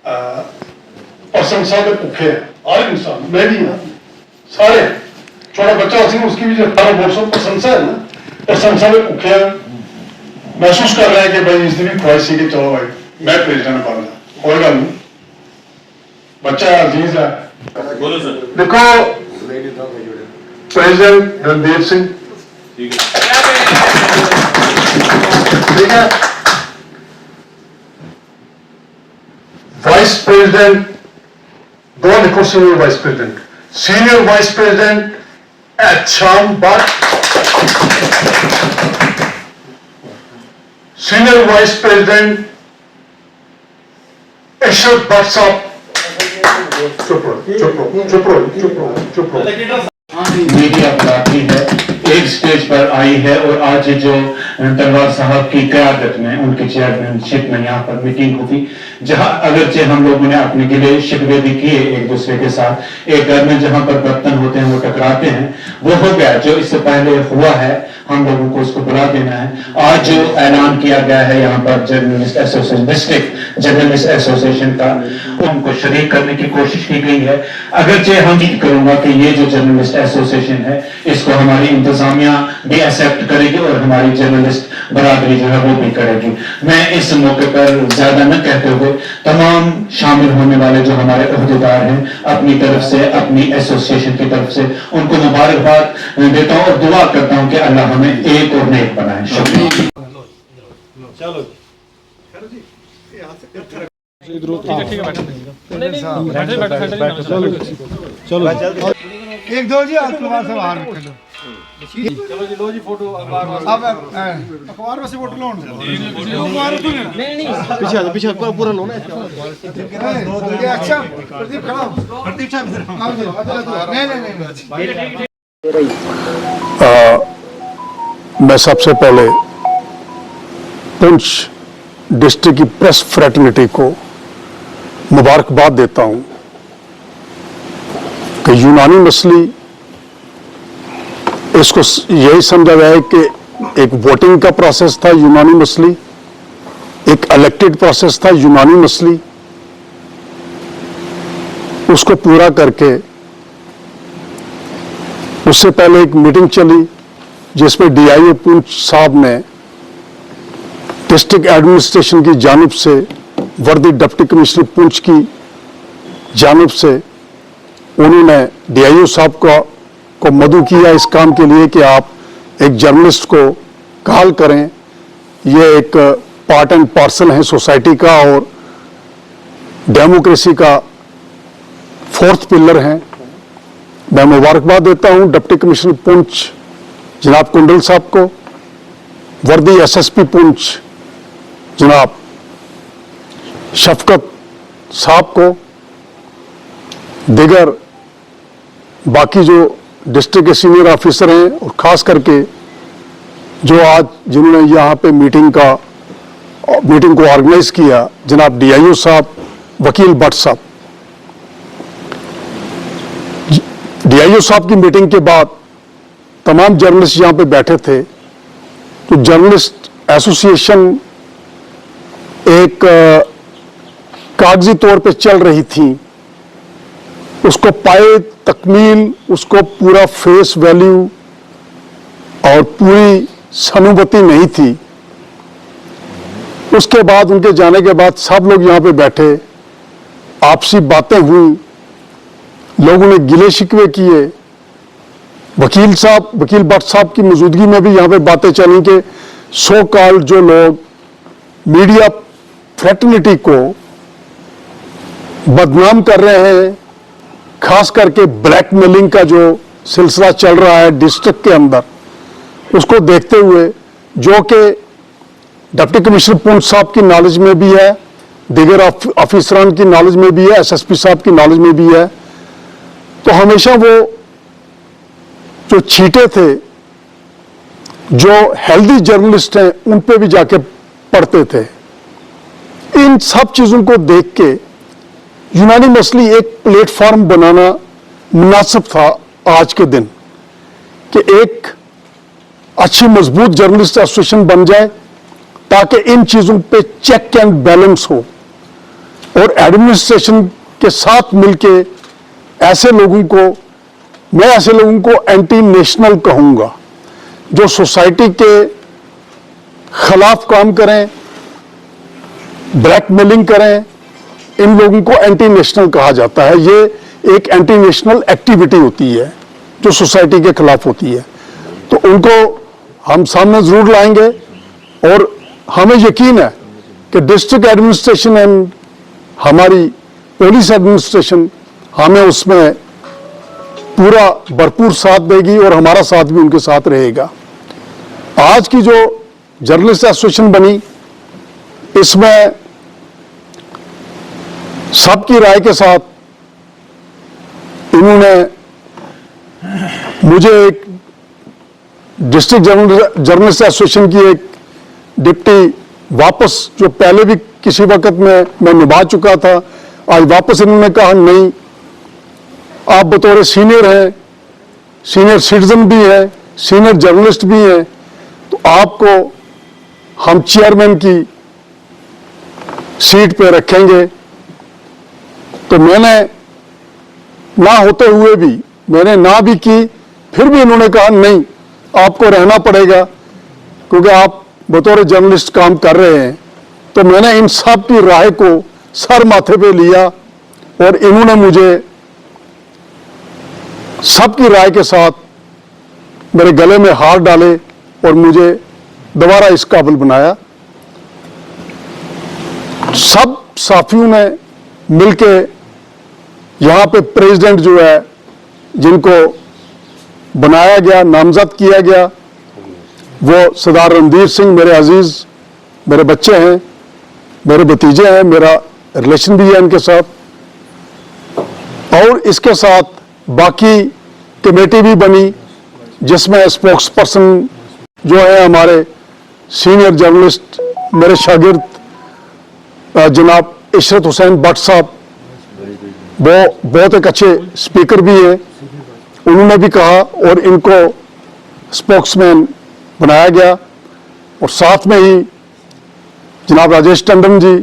और संसार में भूखे हैं, हर इंसान, मैं भी हूं, सारे, छोटा बच्चा उसी उसकी भी जो 18 प्रशंसा है ना, प्रशंसा में भूखे हैं, महसूस कर रहे हैं कि भाई इसने भी ख्वाहिश है कि चलो भाई मैं प्रेसिडेंट बनना, कोई गल नहीं, बच्चा अजीज है। देखो प्रेसिडेंट रणबीर सिंह, ठीक है, वाइस प्रेसिडेंट दो लिखो, senior vice president Ehsham Bhatt, senior vice president Ishrat Bhatt साहब। चुप रहो। मीडिया बुलाती है, एक स्टेज पर आई है और आज जो तलवार साहब की क़यादत में, उनकी चेयरमैनशिप में यहाँ पर मीटिंग हुई, जहाँ अगरचे हम लोगों ने अपने गिले शिकवे भी किए एक दूसरे के साथ, एक घर में जहाँ पर बर्तन होते हैं वो टकराते हैं, वो हो गया जो इससे पहले हुआ है, हम लोगों को उसको बुला देना है। आज जो ऐलान किया गया है यहाँ पर journalist association, district journalist association का, उनको शरीक करने की कोशिश की गई है। अगरचे हम उम्मीद करूंगा कि ये जो जर्नलिस्ट एसोसिएशन है इसको हमारी इंतजामिया भी एक्सेप्ट करेगी और हमारी जर्नलिस्ट बरादरी जो है वो भी करेगी। मैं इस मौके पर ज्यादा न कहते हुए तमाम शामिल होने वाले जो हमारे अहदेदार हैं अपनी तरफ से, अपनी एसोसिएशन की तरफ से उनको मुबारकबाद देता हूं और दुआ करता हूं कि अल्लाह हमें एक और नेक बनाए। शुक्रिया। चलो एक दो जी अखबार से बाहर निकल लो। चलो जी, लो जी फोटो अखबार अब अखबार में से फोटो लो पीछे पूरा लो ना। अच्छा प्रदीप खड़ा हो, प्रदीप साहब नहीं। मैं सबसे पहले पुंछ डिस्ट्रिक्ट की प्रेस फ्रेटर्निटी को मुबारकबाद देता हूं कि यूनानी मसली, इसको यही समझा गया है कि एक वोटिंग का प्रोसेस था यूनानी मसली, एक इलेक्टेड प्रोसेस था यूनानी मसली, उसको पूरा करके उससे पहले एक मीटिंग चली जिसमें डीआईओ पुंछ साहब ने डिस्ट्रिक्ट एडमिनिस्ट्रेशन की जानिब से, वर्दी डिप्टी कमिश्नर पुंछ की जानिब से उन्होंने डीआईओ साहब को मदऊ किया इस काम के लिए कि आप एक जर्नलिस्ट को कॉल करें। ये एक पार्ट एंड पार्सल है सोसाइटी का और डेमोक्रेसी का फोर्थ पिलर है। मैं मुबारकबाद देता हूं डिप्टी कमिश्नर पुंछ जनाब कुंडल साहब को, वर्दी एसएसपी पुंछ जनाब शफकत साहब को, दिगर बाकी जो डिस्ट्रिक्ट के सीनियर ऑफिसर हैं और खास करके जो आज जिन्होंने यहाँ पे मीटिंग को ऑर्गेनाइज किया, जनाब डीआईओ साहब, वकील भट्ट साहब। डीआईओ साहब की मीटिंग के बाद तमाम जर्नलिस्ट यहाँ पे बैठे थे, तो जर्नलिस्ट एसोसिएशन एक कागजी तौर पे चल रही थी, उसको पाए तकमील, उसको पूरा फेस वैल्यू और पूरी सहानुभूति नहीं थी। उसके बाद उनके जाने के बाद सब लोग यहाँ पे बैठे, आपसी बातें हुई, लोगों ने गिले शिकवे किए, वकील भट्ट साहब की मौजूदगी में भी यहाँ पे बातें चली कि सो कॉल्ड जो लोग मीडिया फ्रेटर्निटी को बदनाम कर रहे हैं, खास करके ब्लैकमेलिंग का जो सिलसिला चल रहा है डिस्ट्रिक्ट के अंदर, उसको देखते हुए, जो कि डिप्टी कमिश्नर पुंछ साहब की नॉलेज में भी है, दिगर ऑफिसरान की नॉलेज में भी है, एसएसपी साहब की नॉलेज में भी है, तो हमेशा वो जो छींटे थे, जो हेल्दी जर्नलिस्ट हैं, उन पे भी जाके पढ़ते थे। इन सब चीजों को देख के यूनानी मसली एक प्लेटफॉर्म बनाना मुनासिब था आज के दिन, कि एक अच्छी मजबूत जर्नलिस्ट एसोसिएशन बन जाए ताकि इन चीजों पे चेक एंड बैलेंस हो और एडमिनिस्ट्रेशन के साथ मिलके ऐसे लोगों को, मैं ऐसे लोगों को एंटी नेशनल कहूंगा, जो सोसाइटी के खिलाफ काम करें, ब्लैकमेलिंग करें, इन लोगों को एंटी नेशनल कहा जाता है। ये एक एंटी नेशनल एक्टिविटी होती है जो सोसाइटी के खिलाफ होती है। तो उनको हम सामने जरूर लाएंगे और हमें यकीन है कि डिस्ट्रिक्ट एडमिनिस्ट्रेशन एंड हमारी पुलिस एडमिनिस्ट्रेशन हमें उसमें पूरा भरपूर साथ देगी और हमारा साथ भी उनके साथ रहेगा। आज की जो जर्नलिस्ट एसोसिएशन बनी, इसमें सबकी राय के साथ इन्होंने मुझे एक डिस्ट्रिक्ट जर्नलिस्ट एसोसिएशन की एक डिप्टी वापस, जो पहले भी किसी वक्त में मैं निभा चुका था, आज वापस इन्होंने कहा नहीं, आप बतौर सीनियर हैं, सीनियर सिटीजन भी हैं, सीनियर जर्नलिस्ट भी हैं, तो आपको हम चेयरमैन की सीट पे रखेंगे। तो मैंने ना होते हुए भी, मैंने ना भी की, फिर भी इन्होंने कहा नहीं, आपको रहना पड़ेगा क्योंकि आप बतौर जर्नलिस्ट काम कर रहे हैं। तो मैंने इन सब की राय को सर माथे पे लिया और इन्होंने मुझे सबकी राय के साथ मेरे गले में हार डाले और मुझे दोबारा इस काबिल बनाया। सब साथियों ने मिलके यहाँ पे प्रेसिडेंट जो है, जिनको बनाया गया, नामजद किया गया, वो सरदार रणधीर सिंह मेरे अजीज, मेरे बच्चे हैं, मेरे भतीजे हैं, मेरा रिलेशन भी है इनके साथ। और इसके साथ बाकी कमेटी भी बनी जिसमें स्पोक्स पर्सन जो है हमारे सीनियर जर्नलिस्ट, मेरे शागिर्द जनाब इशरत हुसैन भट्ट साहब, वो बहुत एक अच्छे स्पीकर भी है, उन्होंने भी कहा और इनको स्पोक्समैन बनाया गया। और साथ में ही जनाब राजेश टंडन जी,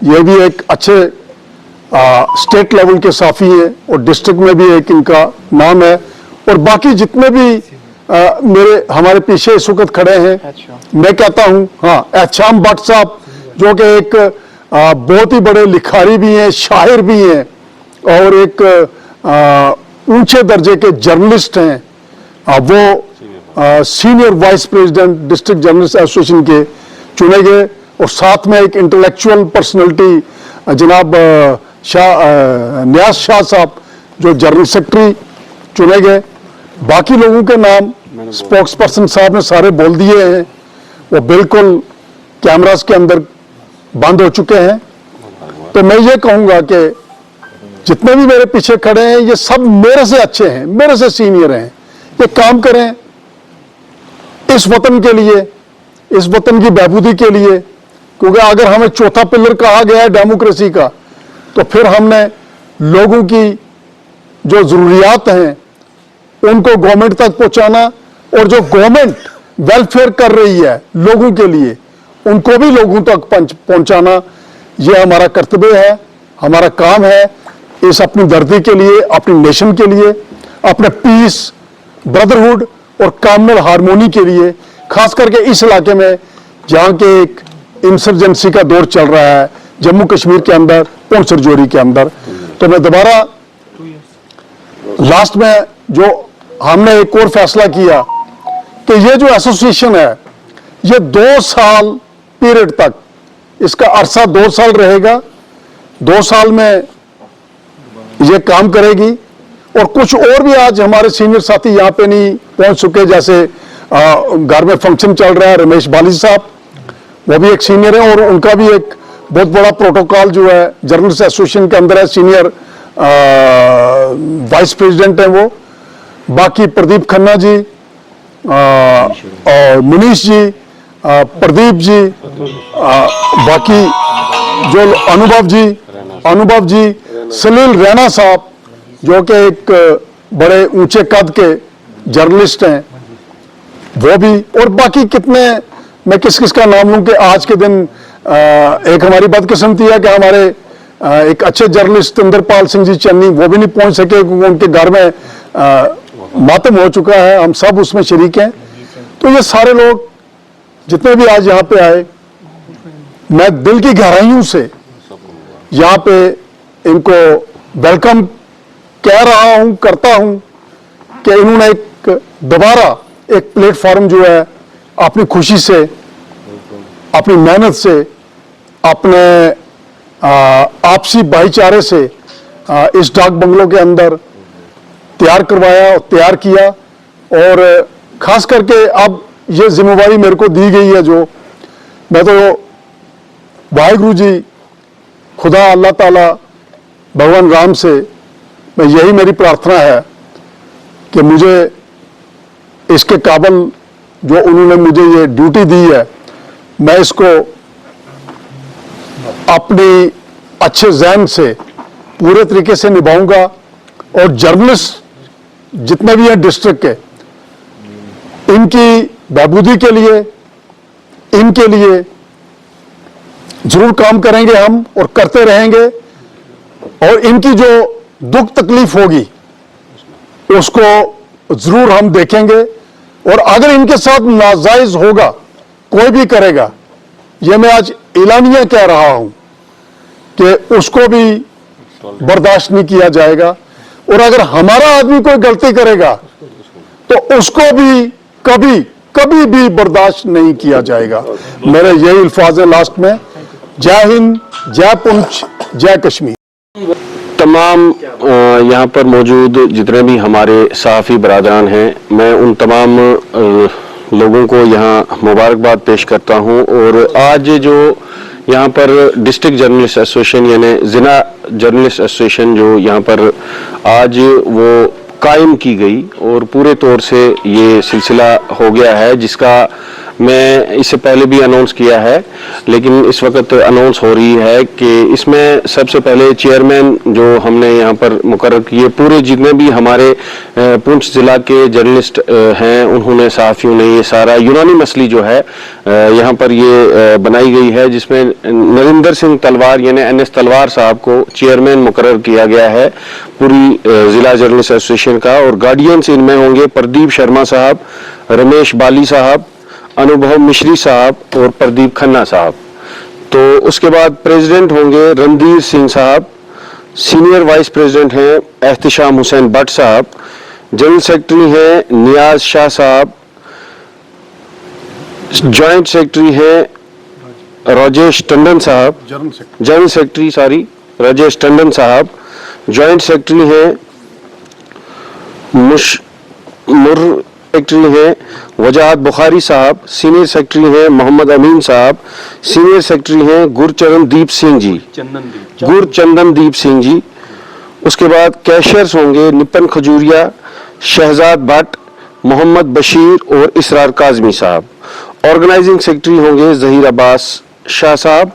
ये भी एक अच्छे स्टेट लेवल के साफी है और डिस्ट्रिक्ट में भी एक इनका नाम है। और बाकी जितने भी मेरे हमारे पीछे इस वक्त खड़े हैं, मैं कहता हूं, हाँ, एहशाम भट्ट साहब जो कि एक बहुत ही बड़े लिखारी भी हैं, शायर भी हैं और एक ऊंचे दर्जे के जर्नलिस्ट हैं, वो senior vice president district journalist association के चुने गए। और साथ में एक इंटेलेक्चुअल पर्सनैलिटी जनाब न्याज शाह साहब जो जनरल सेक्रेटरी चुने गए। बाकी लोगों के नाम स्पोक्स पर्सन साहब ने सारे बोल दिए हैं, वो बिल्कुल कैमरास के अंदर बंद हो चुके हैं। तो मैं ये कहूंगा कि जितने भी मेरे पीछे खड़े हैं, ये सब मेरे से अच्छे हैं, मेरे से सीनियर हैं। ये काम करें इस वतन के लिए, इस वतन की बहबूदी के लिए, क्योंकि अगर हमें चौथा पिलर कहा गया है डेमोक्रेसी का, तो फिर हमने लोगों की जो जरूरियात हैं उनको गवर्नमेंट तक पहुंचाना, और जो गवर्नमेंट वेलफेयर कर रही है लोगों के लिए, उनको भी लोगों तक पहुंचाना, यह हमारा कर्तव्य है, हमारा काम है। इस अपनी धरती के लिए, अपनी नेशन के लिए, अपने पीस, ब्रदरहुड और कम्युनल हारमोनी के लिए, खास करके इस इलाके में जहाँ के एक इंसर्जेंसी का दौर चल रहा है जम्मू कश्मीर के अंदर, पुंछ रजौरी के अंदर। तो मैं दोबारा लास्ट में जो हमने एक और फैसला किया कि ये जो एसोसिएशन है, ये 2 साल पीरियड तक, इसका अरसा 2 साल रहेगा। 2 साल में ये काम करेगी। और कुछ और भी आज हमारे सीनियर साथी यहाँ पे नहीं पहुंच चुके, जैसे घर में फंक्शन चल रहा है, रमेश बाली साहब, वो भी एक सीनियर है और उनका भी एक बहुत बड़ा प्रोटोकॉल जो है जर्नलिस्ट एसोसिएशन के अंदर है, सीनियर वाइस प्रेसिडेंट है वो। बाकी प्रदीप खन्ना जी और मुनीश जी, प्रदीप जी, बाकी जो अनुभव जी, सलील रैना साहब जो कि एक बड़े ऊंचे कद के जर्नलिस्ट हैं, वो भी। और बाकी कितने, मैं किस किस का नाम लूं कि आज के दिन एक हमारी बदकिस्मती है कि हमारे एक अच्छे जर्नलिस्ट इंद्रपाल सिंह जी चन्नी, वो भी नहीं पहुंच सके क्योंकि उनके घर में मातम हो चुका है, हम सब उसमें शरीक हैं। तो ये सारे लोग जितने भी आज यहाँ पे आए, मैं दिल की गहराइयों से यहाँ पे इनको वेलकम कह रहा हूं, करता हूं कि इन्होंने एक दोबारा एक प्लेटफॉर्म जो है अपनी खुशी से, अपनी मेहनत से, अपने आपसी भाईचारे से इस डाक बंगलों के अंदर तैयार करवाया और तैयार किया। और खास करके अब ये जिम्मेवारी मेरे को दी गई है, जो मैं तो वाहिगुरु जी, खुदा अल्लाह ताला, भगवान राम से मैं यही मेरी प्रार्थना है कि मुझे इसके काबिल जो उन्होंने मुझे ये ड्यूटी दी है, मैं इसको अपनी अच्छे ज़हन से पूरे तरीके से निभाऊंगा। और जर्नलिस्ट जितने भी हैं डिस्ट्रिक्ट के, इनकी बहबूदी के लिए, इनके लिए जरूर काम करेंगे हम और करते रहेंगे। और इनकी जो दुख तकलीफ होगी उसको जरूर हम देखेंगे। और अगर इनके साथ नाजायज होगा, कोई भी करेगा, ये मैं आज एलानिया कह रहा हूं कि उसको भी बर्दाश्त नहीं किया जाएगा। और अगर हमारा आदमी कोई गलती करेगा तो उसको भी कभी कभी भी बर्दाश्त नहीं किया जाएगा। मेरे यही अल्फाज हैं लास्ट में। जय हिंद, जय पुंछ, जय कश्मीर। तमाम यहाँ पर मौजूद जितने भी हमारे सहाफ़ी बरादरान हैं, मैं उन तमाम लोगों को यहाँ मुबारकबाद पेश करता हूँ। और आज जो यहाँ पर डिस्ट्रिक्ट जर्नलिस्ट एसोसिएशन यानी ज़िला जर्नलिस्ट एसोसिएशन जो यहाँ पर आज वो कायम की गई और पूरे तौर से ये सिलसिला हो गया है, जिसका मैं इससे पहले भी अनाउंस किया है, लेकिन इस वक्त अनाउंस हो रही है कि इसमें सबसे पहले चेयरमैन जो हमने यहाँ पर मुकर्रर किए, पूरे जितने भी हमारे पुंछ ज़िला के जर्नलिस्ट हैं, उन्होंने सहाफ़ियों ने ये सारा यूनानी मसली जो है यहाँ पर ये बनाई गई है, जिसमें नरिंदर सिंह तलवार यानी NS तलवार साहब को चेयरमैन मुकर्रर किया गया है पूरी ज़िला जर्नलिस्ट एसोसिएशन का। और गार्डियंस इनमें होंगे प्रदीप शर्मा साहब, रमेश बाली साहब, अनुभव मिश्री साहब और प्रदीप खन्ना साहब। तो उसके बाद प्रेसिडेंट होंगे रणधीर सिंह साहब, सीनियर वाइस प्रेसिडेंट हैं एहतिशाम हुसैन भट्ट साहब, जनरल सेक्रेटरी हैं नियाज शाह साहब, जॉइंट सेक्रेटरी हैं राजेश टंडन साहब, जनरल सेक्रेटरी राजेश टंडन साहब, जॉइंट सेक्रेटरी हैं सेक्रेटरी हैं वजाहत बुखारी साहब, सीनियर सेक्रेटरी हैं मोहम्मद अमीन साहब, सीनियर सेक्रेटरी हैं गुरचंदनदीप सिंह जी। उसके बाद कैशियर्स होंगे निपन खजूरिया, शहजाद भट्ट, मोहम्मद बशीर और इसरार काजमी साहब। ऑर्गेनाइजिंग सेक्रेटरी होंगे जहीर अब्बास शाह साहब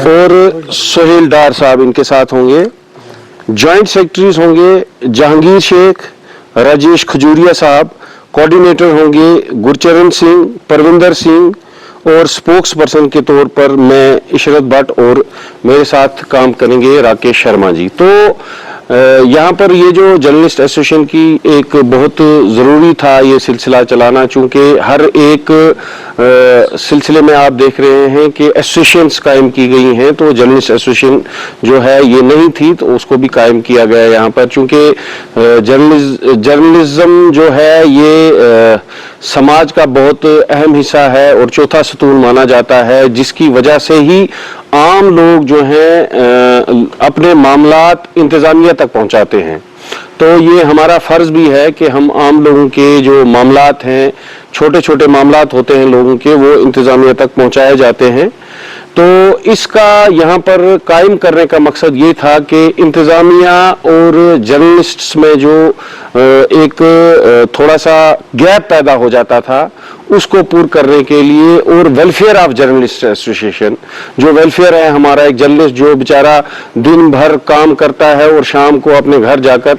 और सोहेल डार साहब इनके साथ होंगे। जॉइंट सेक्रेटरीज होंगे जहांगीर शेख, राजेश खजूरिया साहब, कोऑर्डिनेटर होंगे गुरचरण सिंह, परविंदर सिंह और स्पोक्स पर्सन के तौर पर मैं इशरत भट्ट और मेरे साथ काम करेंगे राकेश शर्मा जी। तो यहाँ पर ये जो जर्नलिस्ट एसोसिएशन की एक बहुत ज़रूरी था ये सिलसिला चलाना, चूँकि हर एक सिलसिले में आप देख रहे हैं कि एसोसिएशंस कायम की गई हैं, तो जर्नलिस्ट एसोसिएशन जो है ये नहीं थी तो उसको भी कायम किया गया यहाँ पर, चूँकि जर्नलिज्म जो है ये समाज का बहुत अहम हिस्सा है और चौथा सतून माना जाता है, जिसकी वजह से ही आम लोग जो हैं अपने मामलात इंतज़ामिया तक पहुंचाते हैं। तो ये हमारा फ़र्ज़ भी है कि हम आम लोगों के जो मामलात हैं, छोटे छोटे मामलात होते हैं लोगों के, वो इंतज़ामिया तक पहुंचाए जाते हैं। तो इसका यहाँ पर कायम करने का मकसद ये था कि इंतज़ामिया और जर्नलिस्ट्स में जो एक थोड़ा सा गैप पैदा हो जाता था, उसको पूर्ण करने के लिए, और वेलफेयर ऑफ जर्नलिस्ट एसोसिएशन, जो वेलफेयर है हमारा, एक जर्नलिस्ट जो बेचारा दिन भर काम करता है और शाम को अपने घर जाकर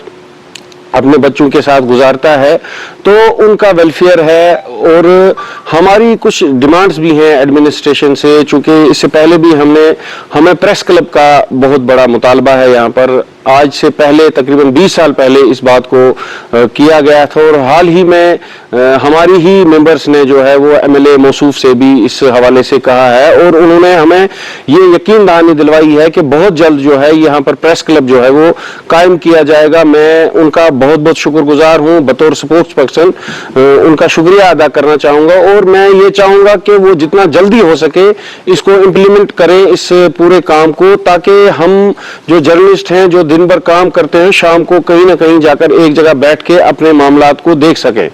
अपने बच्चों के साथ गुजारता है, तो उनका वेलफेयर है और हमारी कुछ डिमांड्स भी हैं एडमिनिस्ट्रेशन से, चूंकि इससे पहले भी हमें प्रेस क्लब का बहुत बड़ा मुतालबा है यहाँ पर। आज से पहले तकरीबन 20 साल पहले इस बात को किया गया था और हाल ही में हमारी ही मेंबर्स ने जो है वो एमएलए मौसूफ से भी इस हवाले से कहा है और उन्होंने हमें ये यकीन दहानी दिलवाई है कि बहुत जल्द जो है यहाँ पर प्रेस क्लब जो है वो कायम किया जाएगा। मैं उनका बहुत बहुत शुक्रगुजार हूँ, बतौर स्पोक्स पर्सन उनका शुक्रिया अदा करना चाहूँगा और मैं ये चाहूँगा कि वो जितना जल्दी हो सके इसको इम्प्लीमेंट करें इस पूरे काम को, ताकि हम जो जर्नलिस्ट हैं जो दिन भर काम करते हैं शाम को कहीं ना कहीं जाकर एक जगह बैठ के अपने मामलात को देख सकें।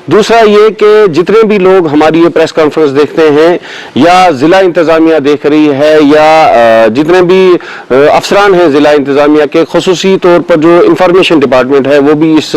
दूसरा ये कि जितने भी लोग हमारी ये प्रेस कॉन्फ्रेंस देखते हैं या जिला इंतजामिया देख रही है या जितने भी अफसरान हैं जिला इंतजामिया के, खुसूसी तौर पर जो इंफॉर्मेशन डिपार्टमेंट है वो भी इस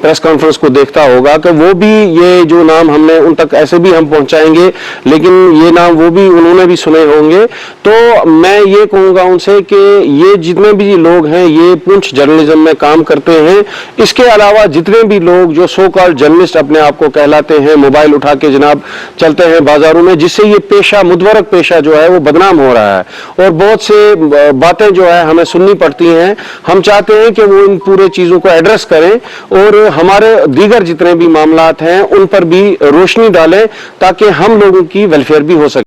प्रेस कॉन्फ्रेंस को देखता होगा कि वो भी ये जो नाम हमने उन तक ऐसे भी हम पहुंचाएंगे, लेकिन ये नाम वो भी उन्होंने भी सुने होंगे। तो मैं ये कहूँगा उनसे कि ये जितने भी लोग हैं ये पुंछ जर्नलिज्म में काम करते हैं। इसके अलावा जितने भी लोग जो सो कॉल्ड जर्नलिस्ट अपने आप को कहलाते हैं, मोबाइल उठा के जनाब चलते हैं बाजारों में, जिससे ये पेशा मुतबरक पेशा जो है वो बदनाम हो रहा है और बहुत से बातें जो है हमें सुननी पड़ती हैं। हम चाहते हैं कि वो इन पूरे चीजों को एड्रेस करें और हमारे दीगर जितने भी मामलात हैं उन पर भी रोशनी डालें ताकि हम लोगों की वेलफेयर भी हो सके।